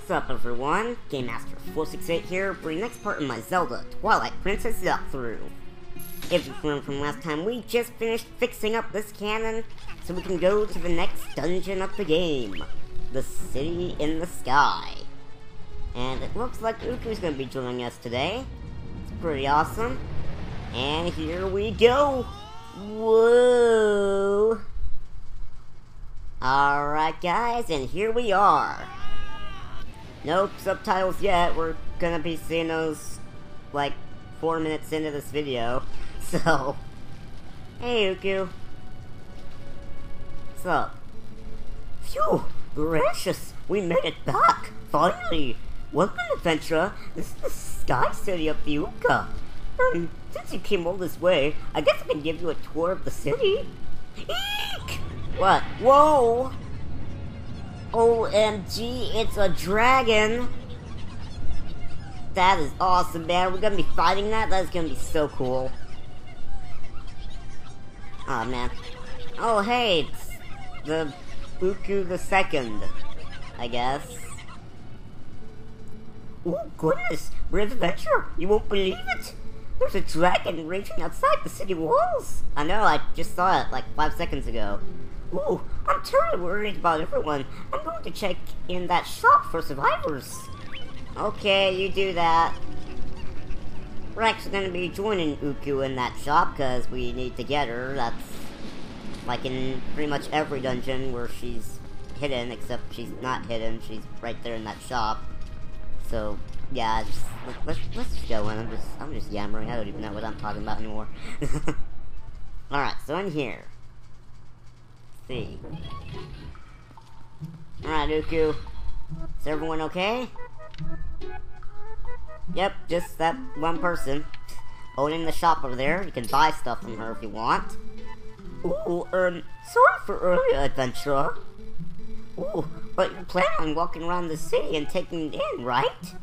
What's up everyone, Game Master 468 here for the next part of my Zelda Twilight Princess walkthrough. If you remember from last time, we just finished fixing up this cannon so we can go to the next dungeon of the game, the City in the Sky. And it looks like Uku's gonna be joining us today. It's pretty awesome. And here we go! Whoa! Alright guys, and here we are. Nope, subtitles yet. We're gonna be seeing those, like, 4 minutes into this video. So, hey Uku. What's up? Phew, gracious, we made it back, finally. Welcome, adventurer. This is the Sky City of the Uka. Since you came all this way, I guess I can give you a tour of the city. Eek! What? Whoa! OMG, it's a dragon! That is awesome, man. We're gonna be fighting that? That's gonna be so cool. Oh man. Oh, hey, it's the Uku the Second, I guess. Oh, goodness, brave adventurer, you won't believe it! There's a dragon raging outside the city walls! I know, I just saw it like 5 seconds ago. Ooh, I'm terribly worried about everyone. I'm going to check in that shop for survivors. Okay, you do that. We're actually going to be joining Uku in that shop because we need to get her. That's like in pretty much every dungeon where she's hidden, except she's not hidden. She's right there in that shop. So yeah, let's just go in. I'm just yammering. I don't even know what I'm talking about anymore. All right, so in here. See. Alright, Uku. Is everyone okay? Yep, just that one person. Owning the shop over there. You can buy stuff from her if you want. Ooh, sorry for earlier, adventurer. Ooh, but you plan on walking around the city and taking it in, right?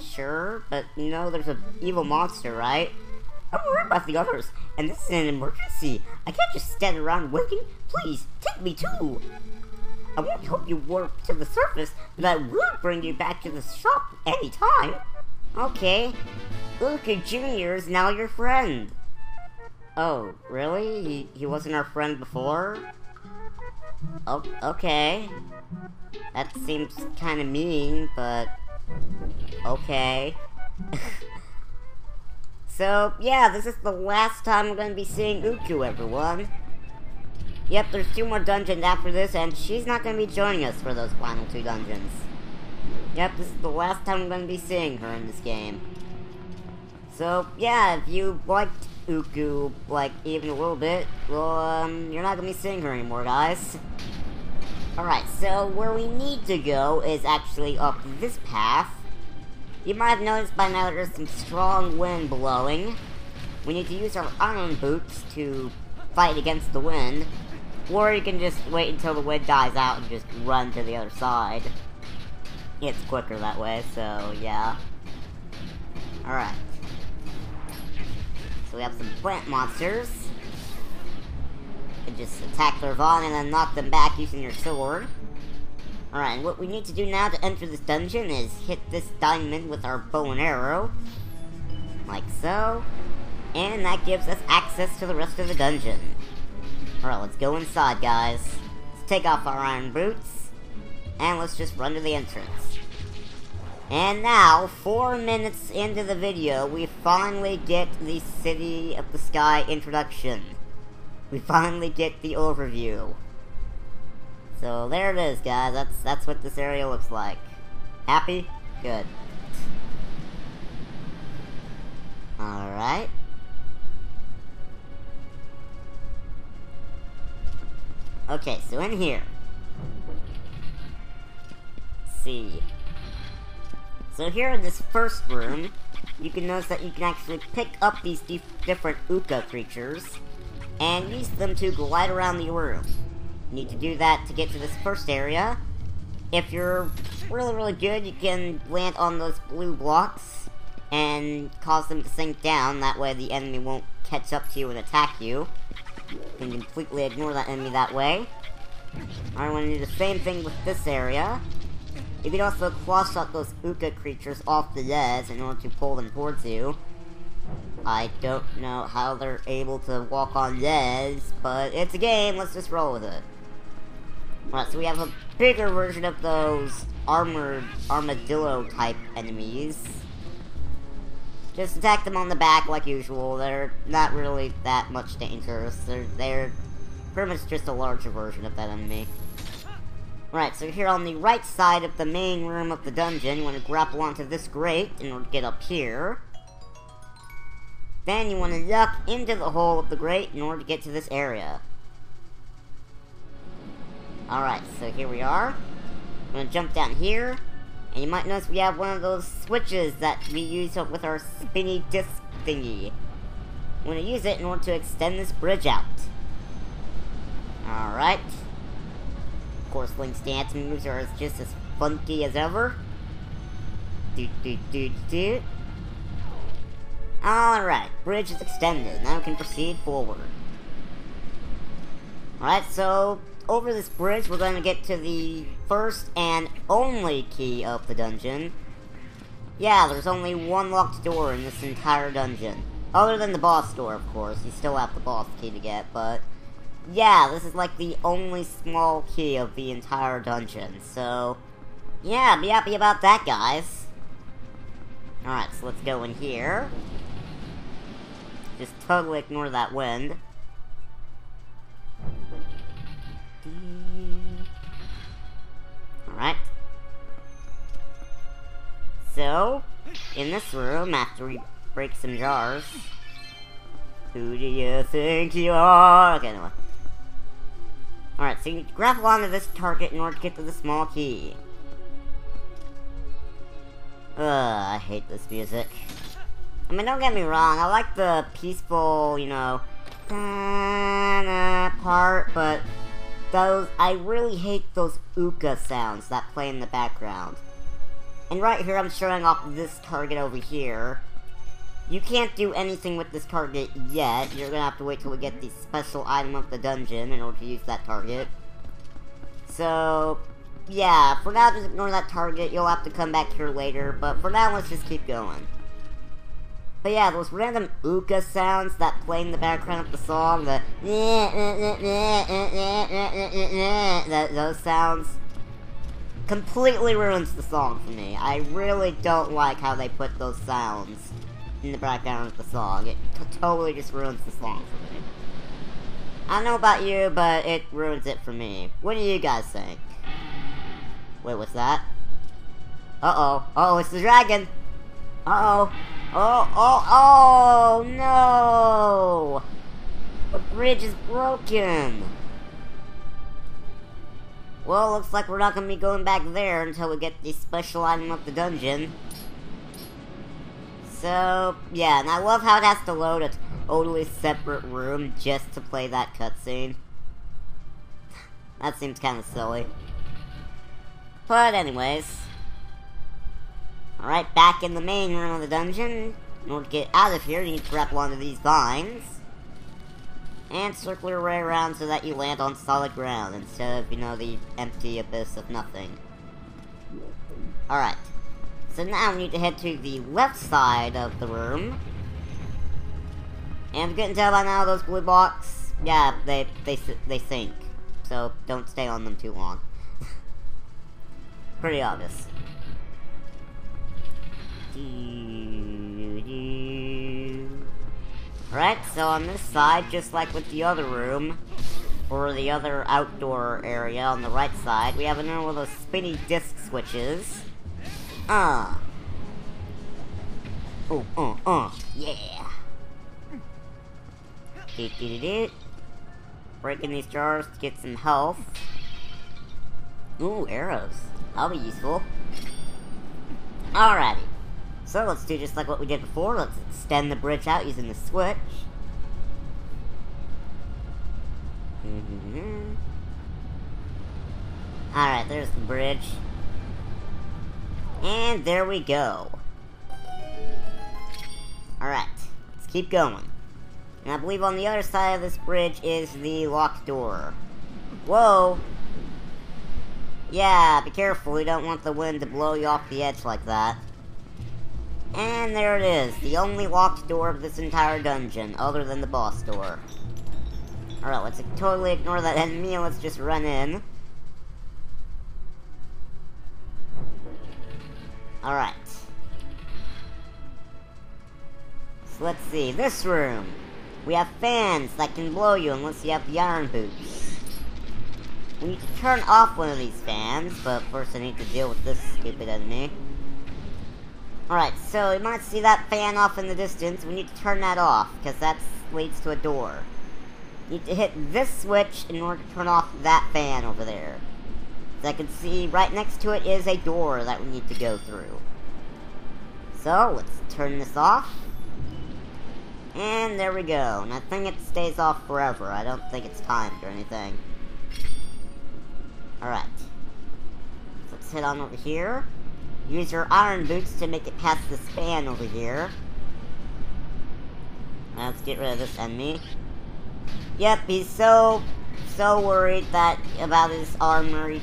Sure, but you know there's an evil monster, right? I'm worried about the others, and this is an emergency. I can't just stand around waiting. Please, take me too. I won't help you warp to the surface, but I will bring you back to the shop anytime. Okay. Uku Jr. is now your friend. Oh, really? He wasn't our friend before? Oh, okay. That seems kind of mean, but okay. So, yeah, this is the last time we're going to be seeing Uku, everyone. Yep, there's 2 more dungeons after this, and she's not going to be joining us for those final 2 dungeons. Yep, this is the last time we're going to be seeing her in this game. So, yeah, if you liked Uku, like, even a little bit, well, you're not going to be seeing her anymore, guys. Alright, so where we need to go is actually up this path. You might have noticed by now that there's some strong wind blowing. We need to use our iron boots to fight against the wind. Or you can just wait until the wind dies out and just run to the other side. It's quicker that way, so yeah. Alright. So we have some plant monsters. You can just attack their Vaughn and then knock them back using your sword. Alright, and what we need to do now to enter this dungeon is hit this diamond with our bow and arrow. Like so. And that gives us access to the rest of the dungeon. Alright, let's go inside, guys. Let's take off our iron boots. And let's just run to the entrance. And now, 4 minutes into the video, we finally get the City of the Sky introduction. We finally get the overview. So there it is, guys. That's what this area looks like. Happy? Good. Alright. Okay, so in here. Let's see. So here in this first room, you can notice that you can actually pick up these different Uka creatures and use them to glide around the room. You need to do that to get to this first area. If you're really good, you can land on those blue blocks and cause them to sink down. That way the enemy won't catch up to you and attack you. You can completely ignore that enemy that way. I want to do the same thing with this area. You can also claw-shot those Uka creatures off the edge in order to pull them towards you. I don't know how they're able to walk on the edge, but it's a game, let's just roll with it. Alright, so we have a bigger version of those armored armadillo-type enemies. Just attack them on the back like usual. They're not really that much dangerous. They're pretty much just a larger version of that enemy. Right, so here on the right side of the main room of the dungeon, you want to grapple onto this grate in order to get up here. Then you want to duck into the hole of the grate in order to get to this area. Alright, so here we are. I'm going to jump down here. And you might notice we have one of those switches that we use with our spinny disc thingy. We're going to use it in order to extend this bridge out. Alright. Of course, Link's dance moves are just as funky as ever. Alright, bridge is extended. Now we can proceed forward. Alright, so over this bridge, we're going to get to the first and only key of the dungeon. Yeah, there's only one locked door in this entire dungeon. Other than the boss door, of course. You still have the boss key to get, but yeah, this is like the only small key of the entire dungeon. So, yeah, be happy about that, guys. Alright, so let's go in here. Just totally ignore that wind. Alright. So, in this room, after we break some jars... Who do you think you are? Okay, anyway. Alright, so you grapple onto this target in order to get to the small key. I hate this music. I mean, don't get me wrong, I like the peaceful, you know, part, but I really hate those Uka sounds that play in the background. And right here, I'm showing off this target over here. You can't do anything with this target yet. You're gonna have to wait till we get the special item of the dungeon in order to use that target. So, yeah, for now, just ignore that target. You'll have to come back here later, but for now, let's just keep going. But yeah, those random Uka sounds that play in the background of the song, those sounds, completely ruins the song for me. I really don't like how they put those sounds in the background of the song. It totally just ruins the song for me. I don't know about you, but it ruins it for me. What do you guys think? Wait, what's that? Uh-oh. Uh-oh, it's the dragon! Uh-oh. Oh, no! The bridge is broken! Well, looks like we're not gonna be going back there until we get the special item of the dungeon. So, yeah, and I love how it has to load a totally separate room just to play that cutscene. That seems kinda silly. But anyways... Alright, back in the main room of the dungeon. In order to get out of here, you need to grapple onto these vines. And circle your way around so that you land on solid ground instead of, you know, the empty abyss of nothing. Alright. So now we need to head to the left side of the room. And if you can tell by now, those blue blocks, yeah, they sink. So don't stay on them too long. Pretty obvious. Right, so on this side, just like with the other room, or the other outdoor area on the right side, we have another one of those spinny disc switches. Yeah. Breaking these jars to get some health. Ooh, arrows. That'll be useful. Alrighty. So let's do just like what we did before. Let's extend the bridge out using the switch. Alright, there's the bridge. And there we go. Alright, let's keep going. And I believe on the other side of this bridge is the locked door. Whoa! Yeah, be careful, you don't want the wind to blow you off the edge like that. And there it is, the only locked door of this entire dungeon, other than the boss door. Alright, let's totally ignore that enemy and let's just run in. Alright. So let's see, this room. We have fans that can blow you unless you have the iron boots. We need to turn off one of these fans, but first I need to deal with this stupid enemy. Alright, so you might see that fan off in the distance. We need to turn that off, because that leads to a door. You need to hit this switch in order to turn off that fan over there. As I can see, right next to it is a door that we need to go through. So, let's turn this off. And there we go. And I think it stays off forever. I don't think it's timed or anything. Alright. So let's head on over here. Use your iron boots to make it past this fan over here. Now let's get rid of this enemy. Yep, he's so worried about his armor. He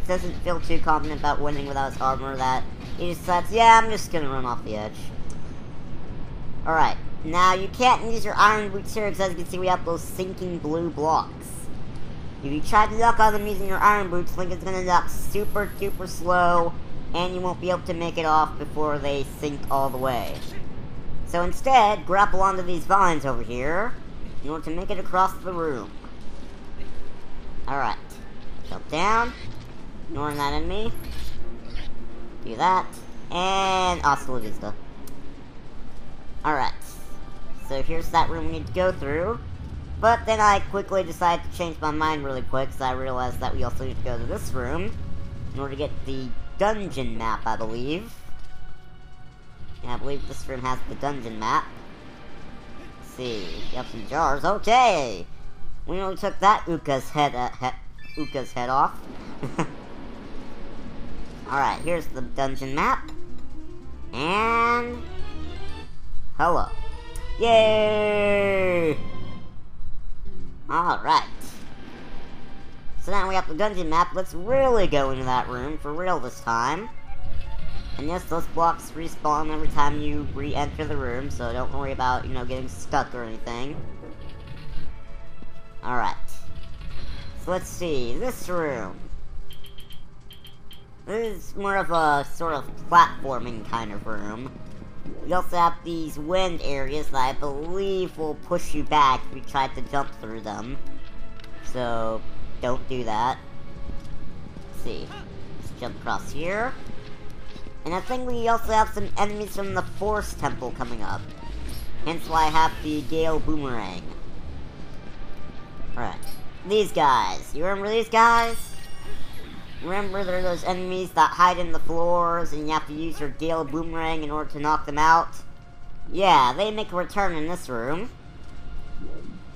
doesn't feel too confident about winning without his armor that he decides, yeah, I'm just gonna run off the edge. Alright, now you can't use your iron boots here because as you can see we have those sinking blue blocks. If you try to duck on them using your iron boots, Link is gonna duck super duper slow and you won't be able to make it off before they sink all the way. So instead, grapple onto these vines over here in order to make it across the room. Alright. Jump down. Ignoring that enemy. Do that. And hasta la vista. Alright. So here's that room we need to go through. But then I quickly decided to change my mind really quick because I realized that we also need to go to this room in order to get the dungeon map, I believe. Yeah, I believe this room has the dungeon map. Let's see. You have some jars. Okay! We only took that Uka's head off. Alright, here's the dungeon map. And hello. Yay! Alright. So now we have the dungeon map. Let's really go into that room for real this time. And yes, those blocks respawn every time you re-enter the room, so don't worry about, getting stuck or anything. Alright. So let's see, this room. This is more of a sort of platforming kind of room. We also have these wind areas that I believe will push you back if you try to jump through them. So, don't do that. Let's see. Let's jump across here. And I think we also have some enemies from the Force Temple coming up. Hence why I have the Gale Boomerang. Alright. These guys. You remember these guys? Remember there are those enemies that hide in the floors and you have to use your Gale Boomerang in order to knock them out? Yeah, they make a return in this room.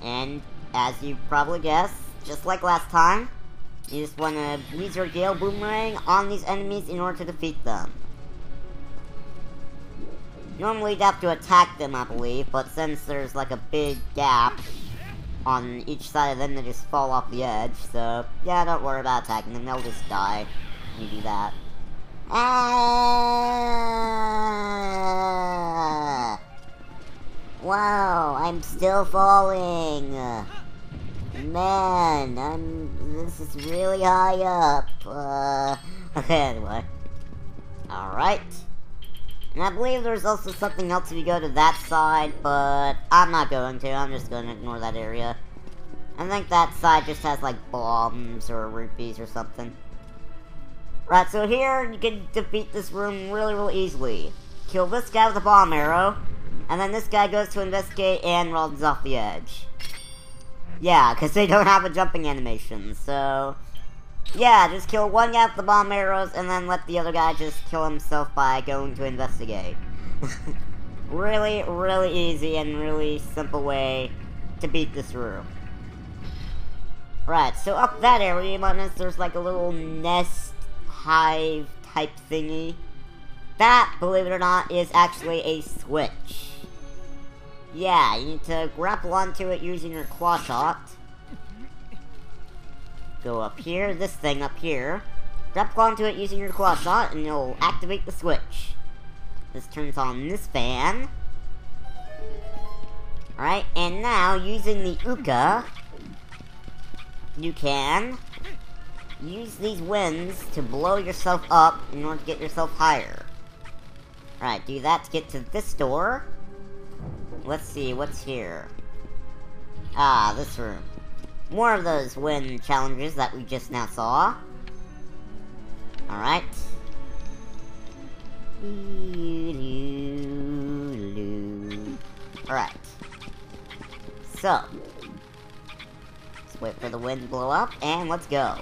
And, as you probably guessed, just like last time, you just want to use your Gale Boomerang on these enemies in order to defeat them. Normally you'd have to attack them, I believe, but since there's like a big gap on each side of them, they just fall off the edge, so yeah, don't worry about attacking them, they'll just die when you do that. Ah! Wow, I'm still falling! Man, this is really high up. Okay, anyway. Alright. And I believe there's also something else if you go to that side, but I'm not going to. I'm just going to ignore that area. I think that side just has, like, bombs or rupees or something. Right, so here you can defeat this room really, really easily. Kill this guy with a bomb arrow, and then this guy goes to investigate and runs off the edge. Yeah, because they don't have a jumping animation, so yeah, just kill one guy with the bomb arrows, and then let the other guy just kill himself by going to investigate. Really, really easy and really simple way to beat this room. Right, so up that area, you might notice there's like a little nest hive type thingy. That, believe it or not, is actually a switch. Yeah, you need to grapple onto it using your claw shot. Go up here, this thing up here. Grab onto it using your claw shot, and you'll activate the switch. This turns on this fan. Alright, and now, using the Uka, you can use these winds to blow yourself up in order to get yourself higher. Alright, do that to get to this door. Let's see, what's here? Ah, this room. More of those wind challenges that we just now saw. Alright. Alright. So. Let's wait for the wind to blow up, and let's go.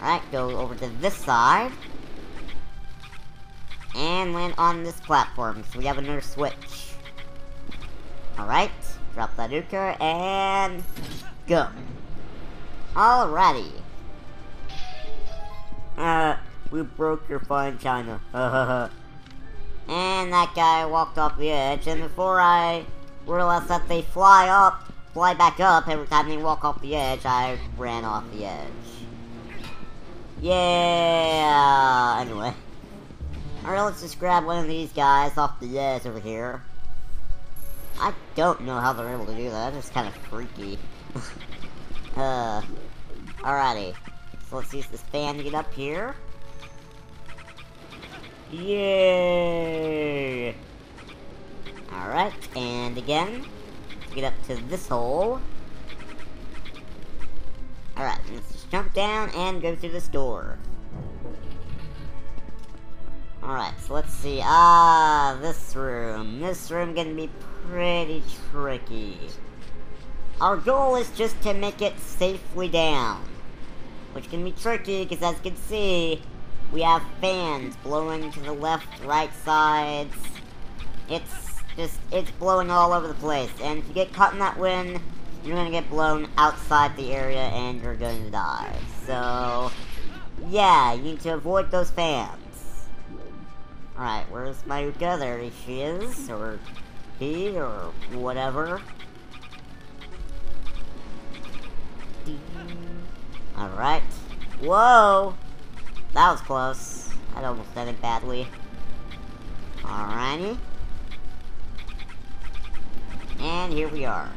Alright, go over to this side. And land on this platform, so we have another switch. Alright, drop that Uka, and go. Alrighty. We broke your fine china. And that guy walked off the edge, and before I realized that they fly back up every time they walk off the edge, I ran off the edge. Yeah. Anyway. Alright, let's just grab one of these guys off the edge over here. I don't know how they're able to do that, it's kind of freaky. Alrighty. So let's use this fan to get up here. Yay! Alright, and again, to get up to this hole. Alright, let's just jump down and go through this door. Alright, so let's see. Ah, this room. This room can be pretty tricky. Our goal is just to make it safely down. Which can be tricky, because as you can see, we have fans blowing to the left, right sides. It's blowing all over the place. And if you get caught in that wind, you're gonna get blown outside the area and you're going to die. So, yeah, you need to avoid those fans. Alright, where's Mayuka? There she is, or he, or whatever. Alright. Whoa! That was close. I'd almost done it badly. Alrighty. And here we are.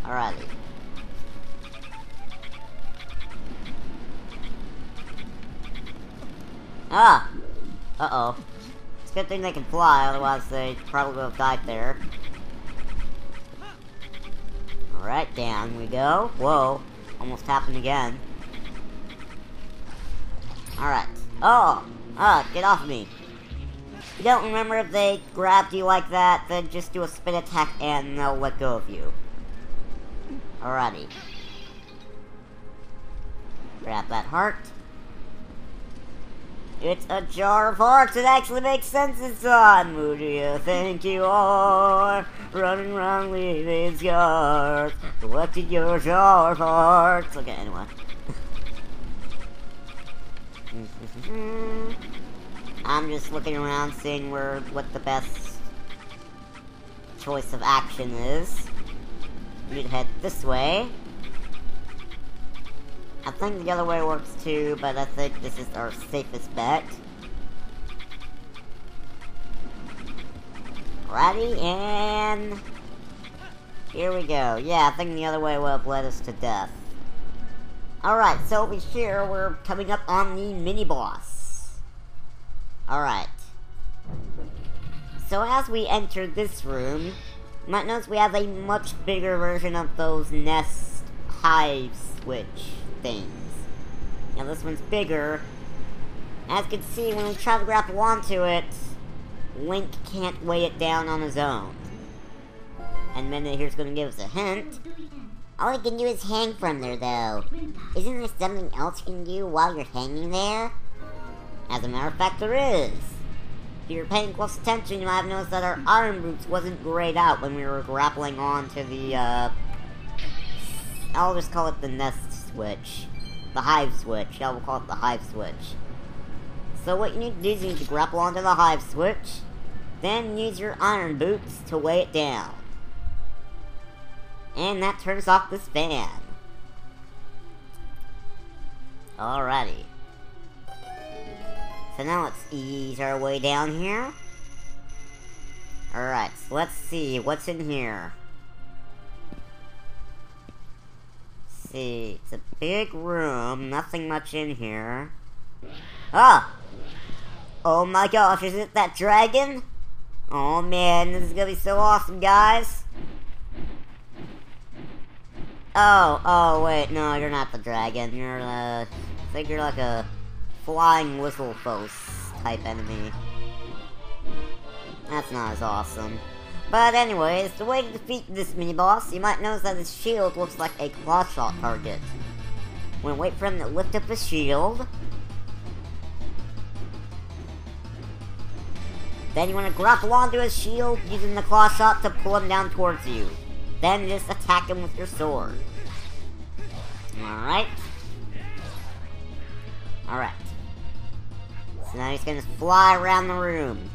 Alrighty. Ah! Uh-oh. It's a good thing they can fly, otherwise they probably would have died there. Alright, down we go. Whoa. Almost happened again. Alright. Oh! Get off of me. You don't remember if they grabbed you like that, then just do a spin attack and they'll let go of you. Alrighty. Grab that heart. It's a jar of hearts. It actually makes sense inside. Who do you think you are? Running around leaving scars. Collected your jar of hearts. Okay, anyway. I'm just looking around, seeing what the best choice of action is. We'd head this way. I think the other way works too, but I think this is our safest bet. Alrighty, and here we go. Yeah, I think the other way would have led us to death. Alright, so over here, we're coming up on the mini-boss. Alright. So as we enter this room, you might notice we have a much bigger version of those Nest Hive Switch things. Now this one's bigger. As you can see, when we try to grapple onto it, Link can't weigh it down on his own. And Minna here's gonna give us a hint. All he can do is hang from there, though. Isn't there something else you can do while you're hanging there? As a matter of fact, there is. If you're paying close attention, you might have noticed that our iron boots wasn't grayed out when we were grappling onto the, I'll just call it the Nest Switch. The Hive Switch. Yeah, we'll call it the Hive Switch. So what you need to do is you need to grapple onto the Hive Switch, then use your iron boots to weigh it down. And that turns off this fan. Alrighty. So now let's ease our way down here. Alright, so let's see what's in here. Let's see, it's a big room, nothing much in here. Ah! Oh my gosh, is it that dragon? Oh man, this is gonna be so awesome, guys. Oh, wait, no, you're not the dragon. You're, I think you're like a flying whistle foes type enemy. That's not as awesome. But anyways, the way to defeat this mini-boss, you might notice that his shield looks like a claw shot target. We're gonna wait for him to lift up his shield. Then you want to grapple onto his shield using the claw shot to pull him down towards you. Then just attack him with your sword. Alright. Alright. So now he's gonna fly around the room.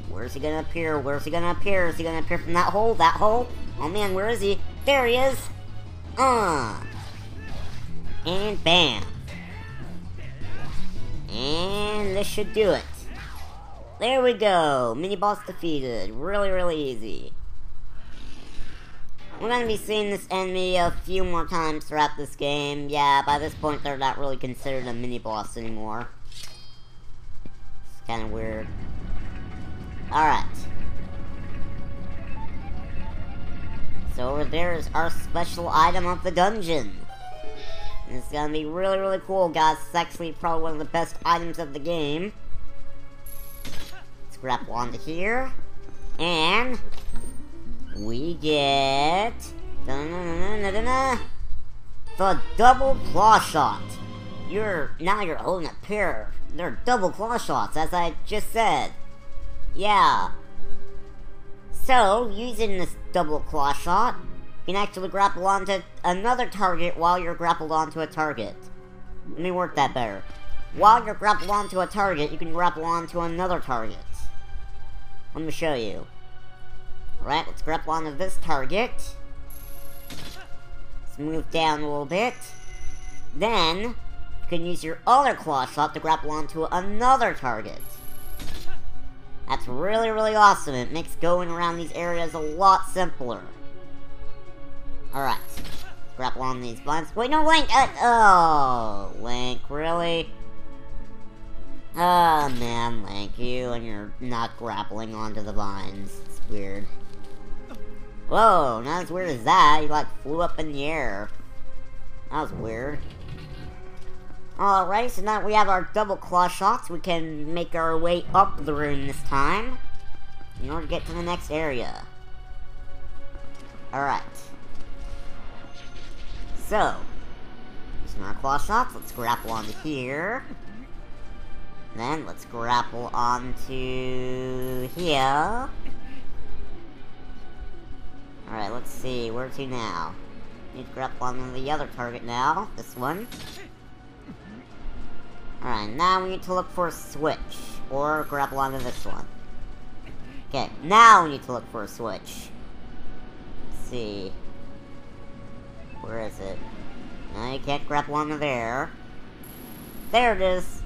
Where's he gonna appear? Where's he gonna appear? Is he gonna appear from that hole? That hole? Oh man, where is he? There he is! And bam. And this should do it. There we go! Mini-boss defeated. Really, really easy. We're gonna be seeing this enemy a few more times throughout this game. Yeah, by this point they're not really considered a mini-boss anymore. It's kinda weird. Alright. So over there is our special item of the dungeon. And it's gonna be really, really cool, guys. It's actually probably one of the best items of the game. Let's grapple onto here. And we get the double claw shot. Now you're holding a pair. They're double claw shots, as I just said. Yeah. So, using this double claw shot, you can actually grapple onto another target while you're grappled onto a target. Let me work that better. While you're grappled onto a target, you can grapple onto another target. Let me show you. Alright, let's grapple onto this target. Let's move down a little bit. Then, you can use your other claw shot to grapple onto another target. That's really, really awesome. It makes going around these areas a lot simpler. Alright. Grapple on these vines. Wait, no, Link! Oh, Link, really? Oh, man, Link, you and you're not grappling onto the vines. It's weird. Whoa, not as weird as that. You, like, flew up in the air. That was weird. Alright, so now that we have our double claw shots, we can make our way up the room this time in order to get to the next area. Alright. So, using our claw shots, let's grapple onto here. Then, let's grapple onto here. Alright, let's see, where to now? Need to grapple onto the other target now, this one. Alright, now we need to look for a switch, or grapple onto this one. Okay, now we need to look for a switch. Let's see. Where is it? No, you can't grapple onto there. There it is!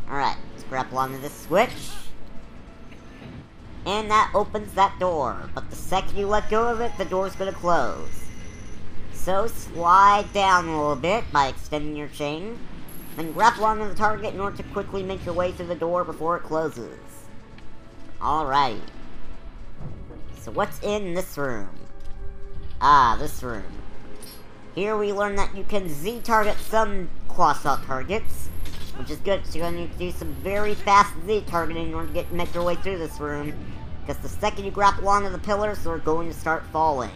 Alright, let's grapple onto this switch. And that opens that door, but the second you let go of it, the door's gonna close. So, slide down a little bit by extending your chain. Then grapple onto the target in order to quickly make your way through the door before it closes. Alrighty. So what's in this room? Ah, this room. Here we learn that you can Z-target some claw shot targets, which is good, so you're going to need to do some very fast Z-targeting in order to make your way through this room, because the second you grapple onto the pillars, they're going to start falling.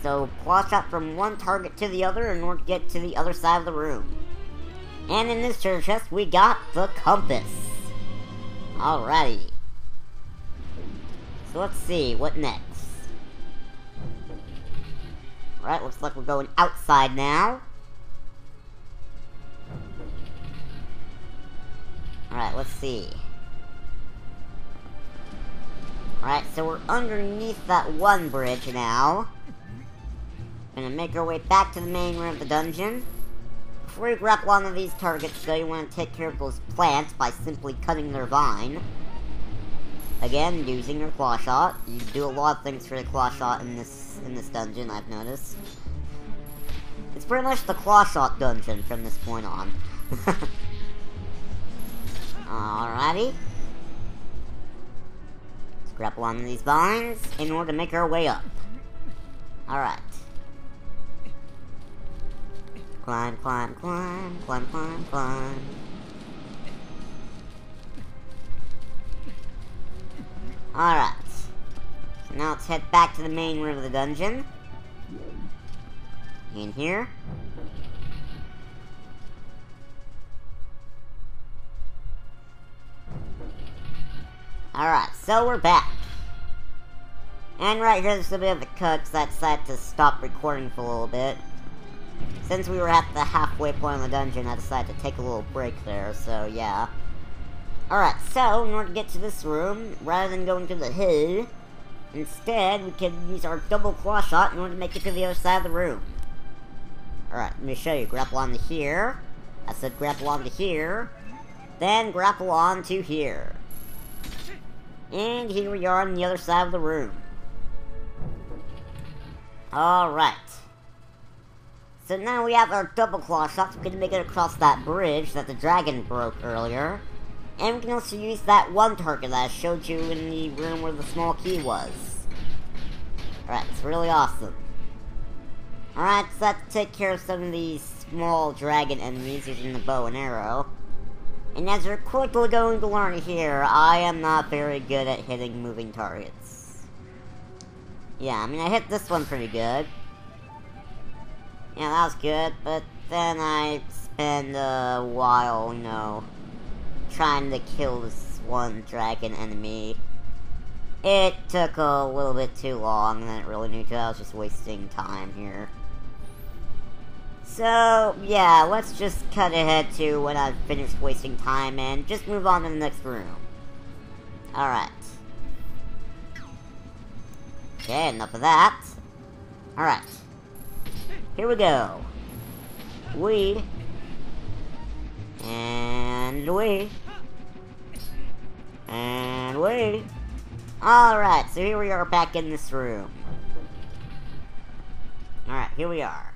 So, claw shot from one target to the other in order to get to the other side of the room. And in this treasure chest, we got the compass. Alrighty. So let's see, what next? Alright, looks like we're going outside now. Alright, let's see. Alright, so we're underneath that one bridge now. Gonna make our way back to the main room of the dungeon. before you grapple onto these targets, though, you want to take care of those plants by simply cutting their vine. Again, using your claw shot. You do a lot of things for the claw shot in this dungeon, I've noticed. It's pretty much the claw shot dungeon from this point on. Alrighty. Let's grapple onto these vines in order to make our way up. Alright. Climb, climb, climb, climb, climb, climb. Alright. So now let's head back to the main room of the dungeon. In here. Alright, so we're back. And right here, there's a bit of a cut, because I decided to stop recording for a little bit. Since we were at the halfway point of the dungeon, I decided to take a little break there, so yeah. Alright, so, in order to get to this room, rather than going to the hill, instead, we can use our double claw shot in order to make it to the other side of the room. Alright, let me show you. Grapple onto here. I said grapple onto here. Then grapple onto here. And here we are on the other side of the room. Alright. So now we have our double claw shots. We can make it across that bridge that the dragon broke earlier. And we can also use that one target that I showed you in the room where the small key was. Alright, it's really awesome. Alright, so let's take care of some of these small dragon enemies using the bow and arrow. And as you're quickly going to learn here, I am not very good at hitting moving targets. Yeah, I mean, I hit this one pretty good. Yeah, that was good, but then I spent a while, you know, trying to kill this one dragon enemy. It took a little bit too long, and I didn't really need to. I was just wasting time here. So, yeah, let's just cut ahead to when I've finished wasting time and just move on to the next room. Alright. Okay, enough of that. Alright. Here we go. And alright, so here we are back in this room. Alright, here we are.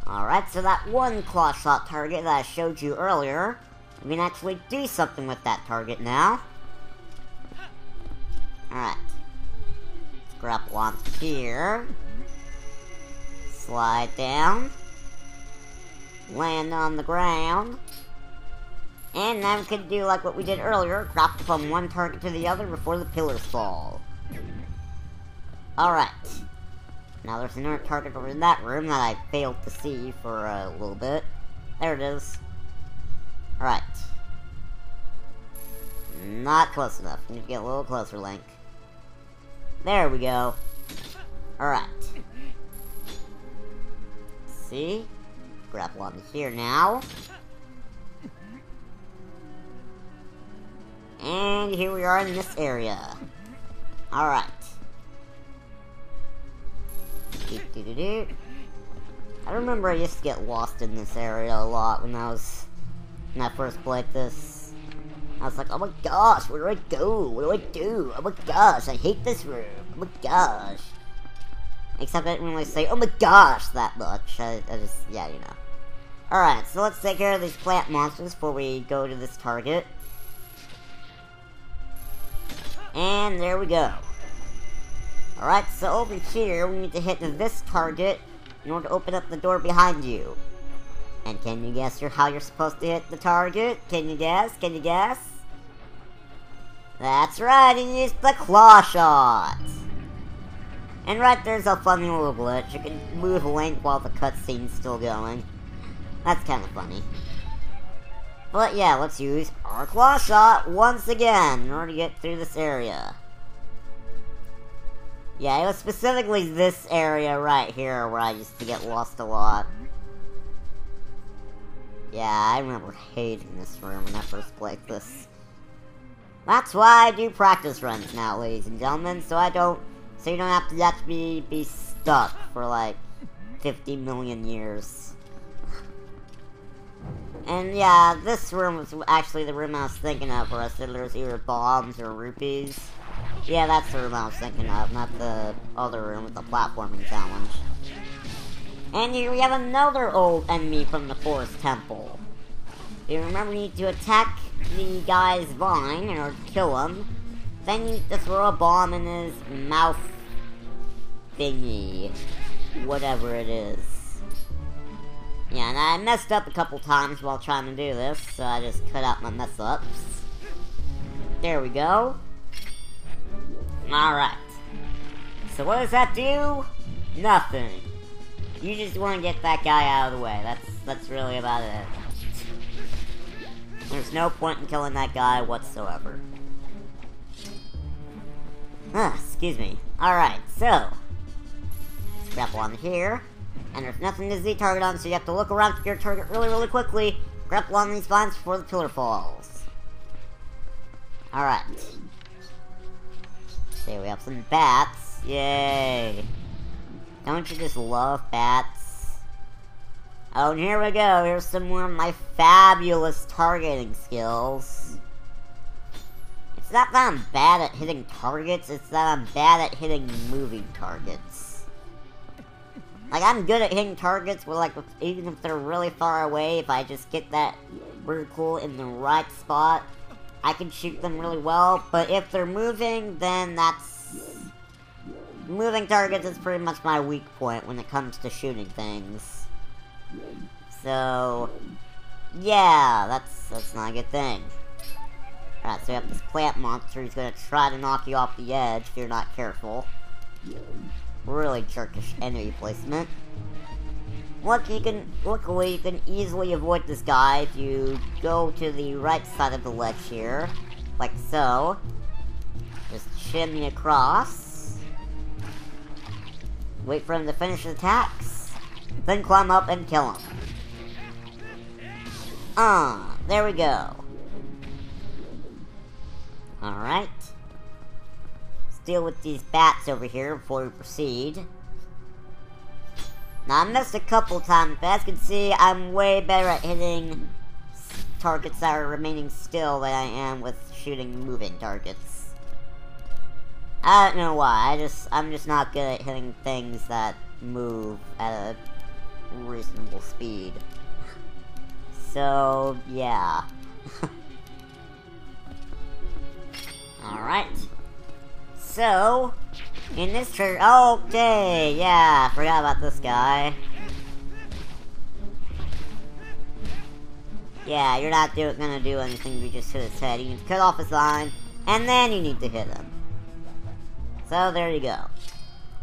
Alright, so that one claw shot target that I showed you earlier, we can actually do something with that target now. Alright. Let's grapple onto here. Slide down. Land on the ground. And now we can do like what we did earlier, grapple from one target to the other before the pillars fall. Alright. Now there's another target over in that room that I failed to see for a little bit. There it is. Alright. Not close enough. Need to get a little closer, Link. There we go. Alright. See? Grapple onto here now. And here we are in this area. Alright. I remember I used to get lost in this area a lot when I first played this. I was like, oh my gosh, where do I go? What do I do? Oh my gosh, I hate this room. Oh my gosh. Except I didn't really say, oh my gosh, that much. I just, yeah, you know. Alright, so let's take care of these plant monsters before we go to this target. And there we go. Alright, so over here, we need to hit this target in order to open up the door behind you. And can you guess how you're supposed to hit the target? Can you guess? Can you guess? That's right, you use the claw shot! And right there's a funny little glitch. You can move Link while the cutscene's still going. That's kind of funny. But yeah, let's use our claw shot once again in order to get through this area. Yeah, it was specifically this area right here where I used to get lost a lot. Yeah, I remember hating this room when I first played this. That's why I do practice runs now, ladies and gentlemen, so you don't have to actually be stuck for like 50 million years. And yeah, this room was actually the room I was thinking of, where I said there's either bombs or rupees. Yeah, that's the room I was thinking of, not the other room with the platforming challenge. And here we have another old enemy from the Forest Temple. You remember you need to attack the guy's vine, or kill him. Then you need to throw a bomb in his mouth thingy. Whatever it is. Yeah, and I messed up a couple times while trying to do this, so I just cut out my mess-ups. There we go. Alright. So what does that do? Nothing. You just want to get that guy out of the way. That's really about it. There's no point in killing that guy whatsoever. Excuse me. Alright, so. Let's grapple on here. And there's nothing to Z-target on, so you have to look around for your target really, really quickly. Grapple on these vines before the pillar falls. Alright. See, we have some bats. Yay. Don't you just love bats? Oh, and here we go. Here's some more of my fabulous targeting skills. It's not that I'm bad at hitting targets, it's that I'm bad at hitting moving targets. Like, I'm good at hitting targets, but like, even if they're really far away, if I just get that vertical in the right spot, I can shoot them really well. But if they're moving, then that's... Moving targets is pretty much my weak point when it comes to shooting things. So... yeah, that's not a good thing. Alright, so we have this plant monster who's gonna try to knock you off the edge if you're not careful. Really jerkish enemy placement. Luckily, you can easily avoid this guy if you go to the right side of the ledge here. Like so. Just shimmy across. Wait for him to finish his attacks. Then climb up and kill him. There we go. Alright. Let's deal with these bats over here before we proceed. Now, I missed a couple times, but as you can see, I'm way better at hitting targets that are remaining still than I am with shooting moving targets. I don't know why, I'm just not good at hitting things that move at a reasonable speed. So, yeah. Alright. So, in this church, okay, yeah, I forgot about this guy. Yeah, you're not gonna do anything if you just hit his head. You need to cut off his line, and then you need to hit him. So, there you go.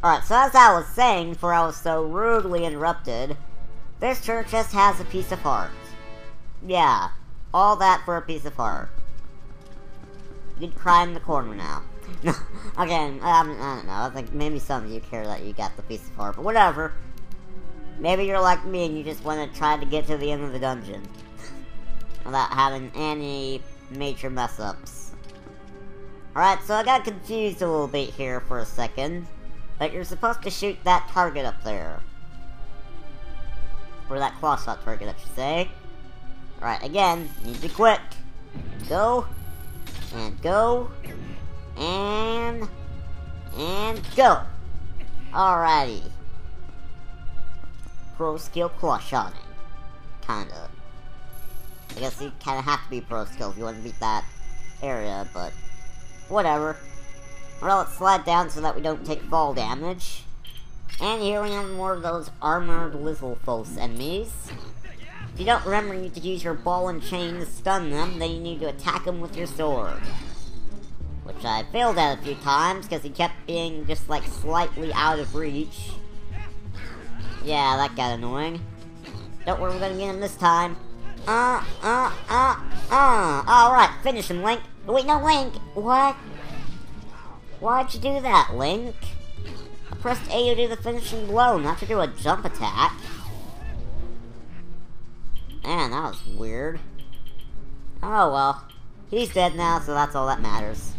Alright, so as I was saying, before I was so rudely interrupted, this church just has a piece of heart. Yeah, all that for a piece of heart. You can cry in the corner now. No, again, I don't know, I think maybe some of you care that you got the piece of heart, but whatever. Maybe you're like me and you just want to try to get to the end of the dungeon. Without having any major mess-ups. Alright, so I got confused a little bit here for a second. But you're supposed to shoot that target up there. Or that claw-shot target, I should say. Alright, again, need to be quick. Go. And go. And go. Alrighty. Pro skill claw-shotting. Kinda. I guess you kinda have to be pro skill if you want to beat that area, but whatever. Well, let's slide down so that we don't take fall damage. And here we have more of those armored Lizzlefoes enemies. If you don't remember, you need to use your ball and chain to stun them, then you need to attack them with your sword. Which I failed at a few times, because he kept being just like slightly out of reach. Yeah, that got annoying. Don't worry, we're gonna get him this time. Alright, finish him, Link. Wait, no, Link! What? Why'd you do that, Link? I pressed A to do the finishing blow, not to do a jump attack. Man, that was weird. Oh well. He's dead now, so that's all that matters.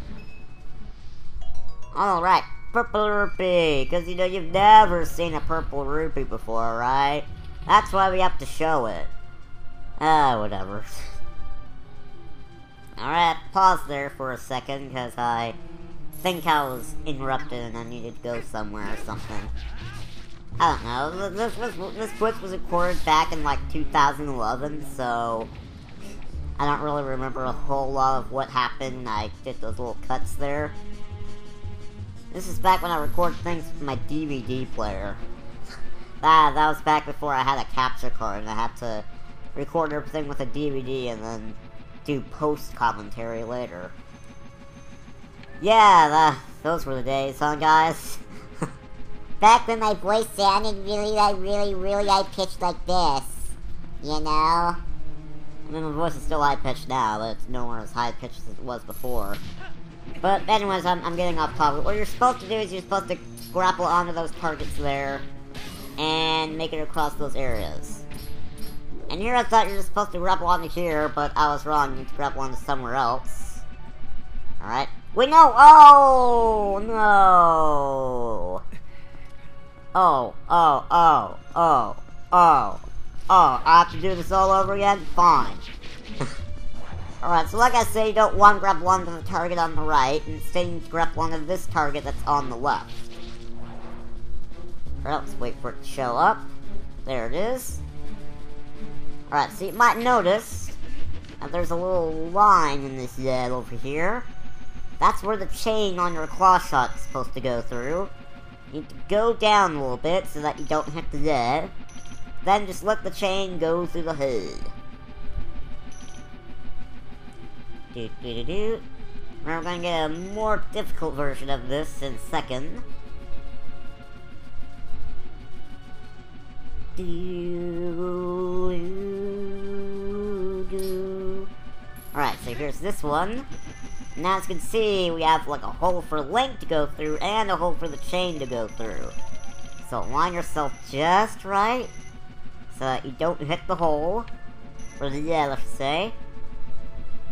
Alright. purple rupee, because you know you've never seen a purple rupee before, right? That's why we have to show it. Whatever. Alright, pause there for a second, because I think I was interrupted and I needed to go somewhere or something. I don't know, this Switch was recorded back in like 2011, so I don't really remember a whole lot of what happened. I did those little cuts there. This is back when I recorded things with my DVD player. That was back before I had a capture card and I had to record everything with a DVD and then do post-commentary later. Yeah, those were the days, huh, guys? Back when my voice sounded really high-pitched like this. You know? I mean, my voice is still high-pitched now, but it's nowhere as high-pitched as it was before. But anyways, I'm getting off topic. What you're supposed to do is you're supposed to grapple onto those targets there and make it across those areas. And here I thought you were supposed to grapple onto here, but I was wrong. You need to grapple onto somewhere else. Alright. Wait, no! Oh! No! Oh, I have to do this all over again? Fine. Alright, so like I say, you don't want to grapple onto the target on the right, instead you need to grapple onto this target that's on the left. Alright, let's wait for it to show up. There it is. Alright, so you might notice that there's a little line in this Z over here. That's where the chain on your claw shot is supposed to go through. You need to go down a little bit so that you don't hit the Z. Then just let the chain go through the hood. We're going to get a more difficult version of this in a second. Alright, so here's this one. Now as you can see, we have like a hole for Link to go through and a hole for the chain to go through. So line yourself just right, so that you don't hit the hole, or the let's say,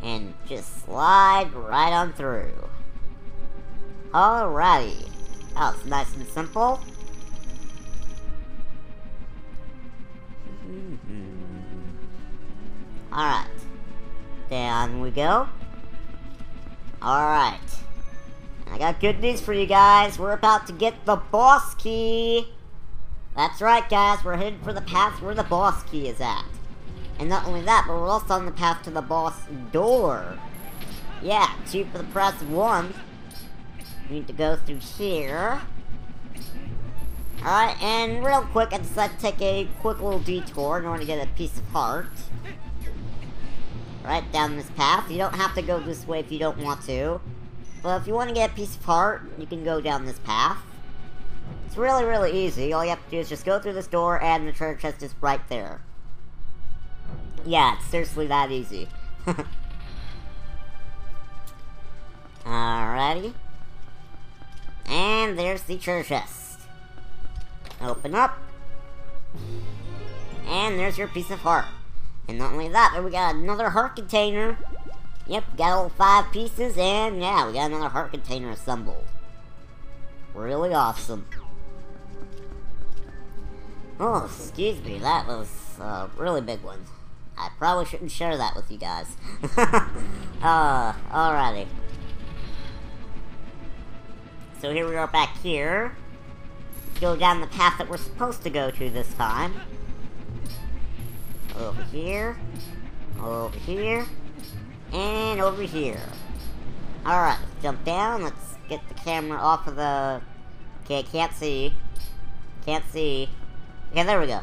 and just slide right on through. Alrighty, that was nice and simple. Alright, down we go. Alright, I got good news for you guys. We're about to get the boss key. That's right, guys, we're headed for the path where the boss key is at. And not only that, but we're also on the path to the boss door. Yeah, 2 for the price of 1. We need to go through here. Alright, and real quick, I decided to take a quick little detour in order to get a piece of heart. Right down this path. You don't have to go this way if you don't want to. But if you want to get a piece of heart, you can go down this path. It's really easy. All you have to do is just go through this door and the treasure chest is right there. Yeah, it's seriously that easy. Alrighty. And there's the treasure chest. Open up. And there's your piece of heart. And not only that, but we got another heart container. Yep, got all 5 pieces, and yeah, we got another heart container assembled. Really awesome. Oh, excuse me, that was a really big one. I probably shouldn't share that with you guys. Alrighty. So here we are back here. Go down the path that we're supposed to go to this time. Over here, and over here. Alright, let's jump down, let's get the camera off of the... Okay, can't see. Okay, there we go.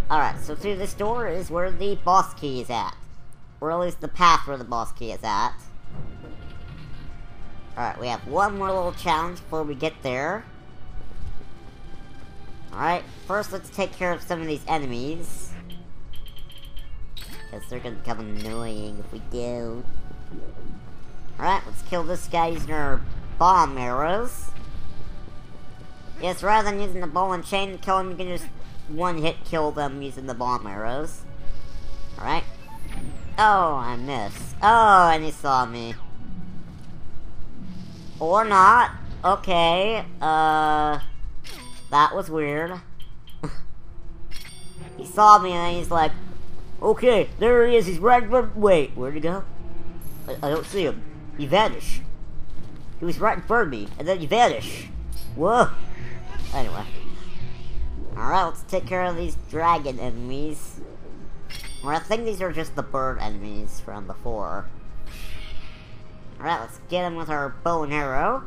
Alright, so through this door is where the boss key is at. Or at least the path where the boss key is at. Alright, we have one more little challenge before we get there. Alright, first let's take care of some of these enemies. Because they're gonna become annoying if we do. Alright, let's kill this guy using our bomb arrows. Yes, rather than using the ball and chain to kill him, you can just one-hit kill them using the bomb arrows. Alright. Oh, I missed. Oh, and he saw me. Or not. okay, that was weird. He saw me and then he's like, okay, there he is, he's right in front of me. Wait, where'd he go? I don't see him. He vanished. He was right in front of me, and then he vanished. Whoa. Anyway. Alright, let's take care of these dragon enemies. Or I think these are just the bird enemies from before. Alright, let's get him with our bow and arrow.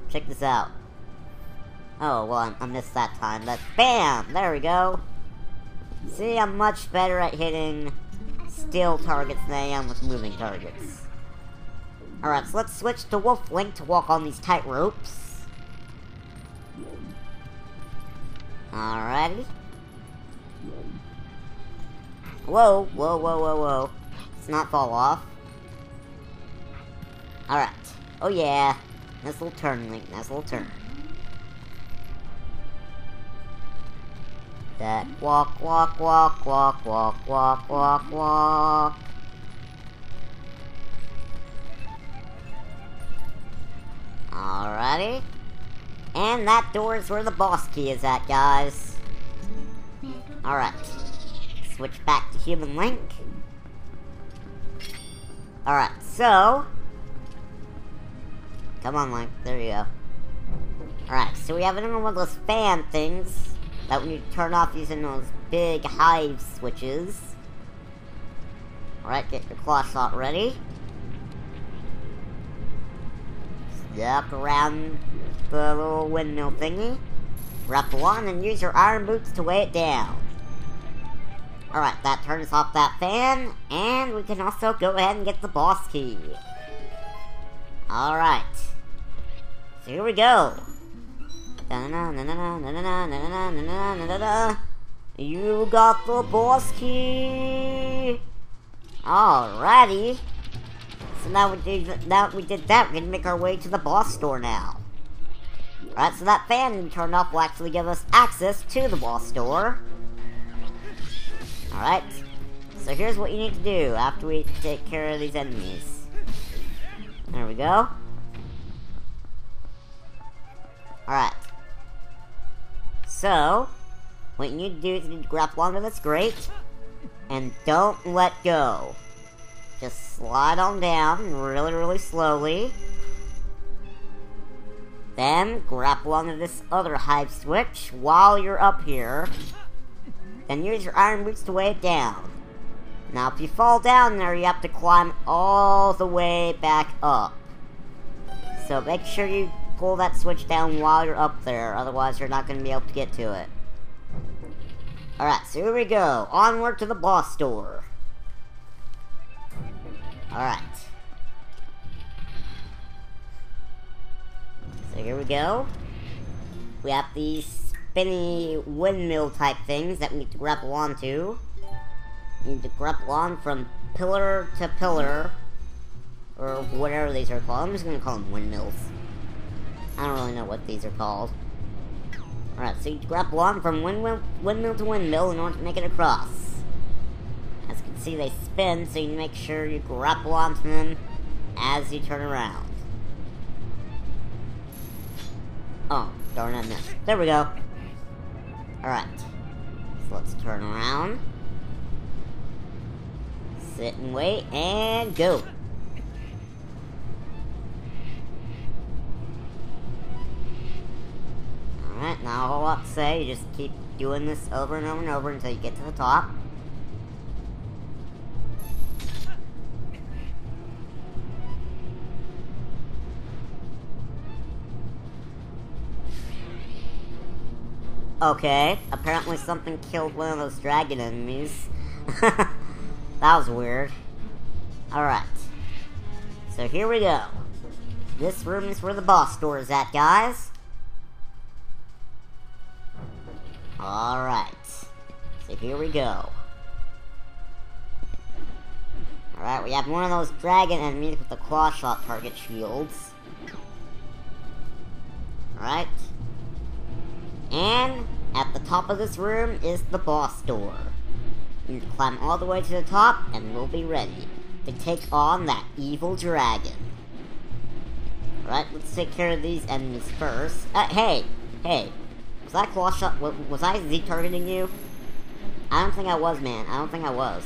Check this out. Oh, well, I missed that time, but BAM! There we go. See, I'm much better at hitting still targets than I am with moving targets. Alright, so let's switch to Wolf Link to walk on these tight ropes. Alrighty. Whoa, whoa, whoa, whoa, whoa. Let's not fall off. Alright. Oh yeah. Nice little turn, Link. Nice little turn. That walk, walk, walk, walk, walk, walk, walk, walk. Alrighty. And that door is where the boss key is at, guys. Alright. Switch back to Human Link. Alright, so... Come on, Link. There you go. Alright, so we have another one of those fan things that we need to turn off using those big Hive Switches. Alright, get your claw shot ready. Duck around the little windmill thingy. Grapple on and use your iron boots to weigh it down. Alright, that turns off that fan, and we can also go ahead and get the boss key. Alright. So here we go. You got the boss key. Alrighty. So now we did that, we can make our way to the boss store now. Alright, so that fan we turned off will actually give us access to the boss store. Alright. So here's what you need to do after we take care of these enemies. There we go. Alright. So, what you need to do is you need to grapple onto this grate, and don't let go. Just slide on down really, really slowly. Then, grapple onto this other Hive Switch while you're up here. Then use your iron boots to weigh it down. Now, if you fall down there, you have to climb all the way back up. So make sure you pull that switch down while you're up there, otherwise you're not going to be able to get to it. Alright, so here we go. Onward to the boss store. Alright. So here we go. We have these spinny windmill type things that we need to grapple onto. You need to grapple on from pillar to pillar, or whatever these are called. I'm just gonna call them windmills. I don't really know what these are called. Alright, so you grapple on from windmill to windmill in order to make it across. As you can see, they spin, so you make sure you grapple onto them as you turn around. Oh, darn, I missed. There we go. Alright. So let's turn around. Sit and wait, and go. Alright, now a whole lot to say. You just keep doing this over and over and over until you get to the top. Okay, apparently something killed one of those dragon enemies. That was weird. Alright. So here we go. This room is where the boss store is at, guys. Alright. So here we go. Alright, we have one of those dragon enemies with the claw shot target shields. Alright. And at the top of this room is the boss door. You need to climb all the way to the top, and we'll be ready to take on that evil dragon. Alright, let's take care of these enemies first. Hey! Was I claw shot? Was I Z-targeting you? I don't think I was, man. I don't think I was.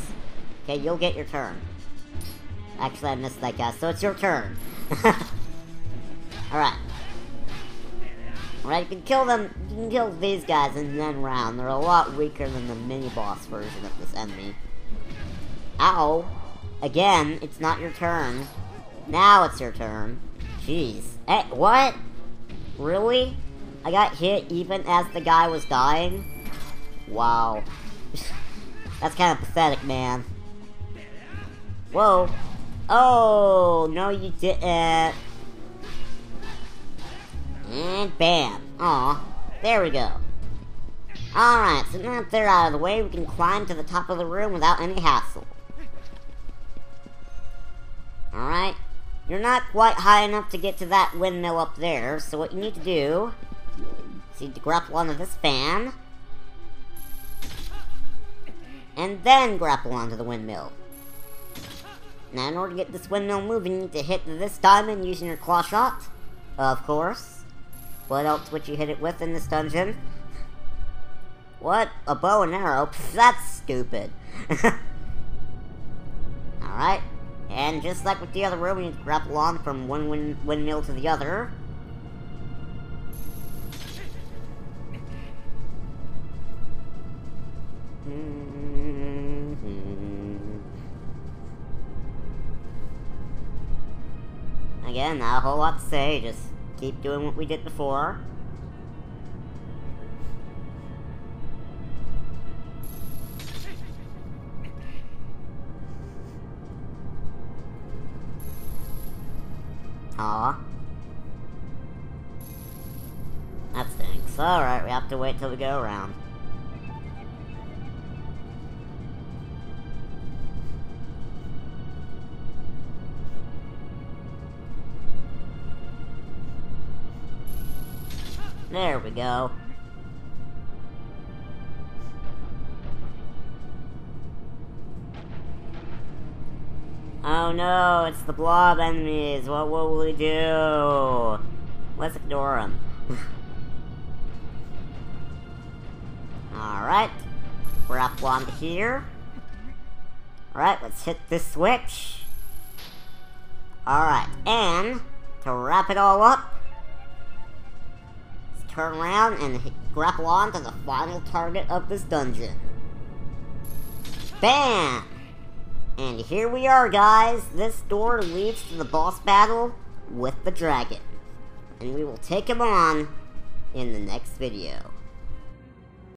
Okay, you'll get your turn. Actually, I missed that guy, so it's your turn. Alright. Alright, you can kill them. You can kill these guys in one round. They're a lot weaker than the mini-boss version of this enemy. Ow! Again, it's not your turn. Now it's your turn. Jeez. Hey, what? Really? I got hit even as the guy was dying? Wow. That's kind of pathetic, man. Whoa. Oh, no you didn't. And bam. Aw. There we go. Alright, so now that they're out of the way, we can climb to the top of the room without any hassle. Alright. You're not quite high enough to get to that windmill up there, so what you need to do is you need to grapple onto this fan. And then grapple onto the windmill. Now, in order to get this windmill moving, you need to hit this diamond using your claw shot. Of course. What else would you hit it with in this dungeon? What? A bow and arrow? Pff, that's stupid. Alright. And just like with the other room, you need to grapple on from one windmill to the other. Again, not a whole lot to say, just keep doing what we did before. Aw. That stinks. Alright, we have to wait till we go around. There we go. Oh no, it's the blob enemies. What will we do? Let's ignore them. Alright. We're up onto here. Alright, let's hit this switch. Alright, and to wrap it all up, let's turn around and grapple on to the final target of this dungeon. Bam! And here we are, guys. This door leads to the boss battle with the dragon. And we will take him on in the next video.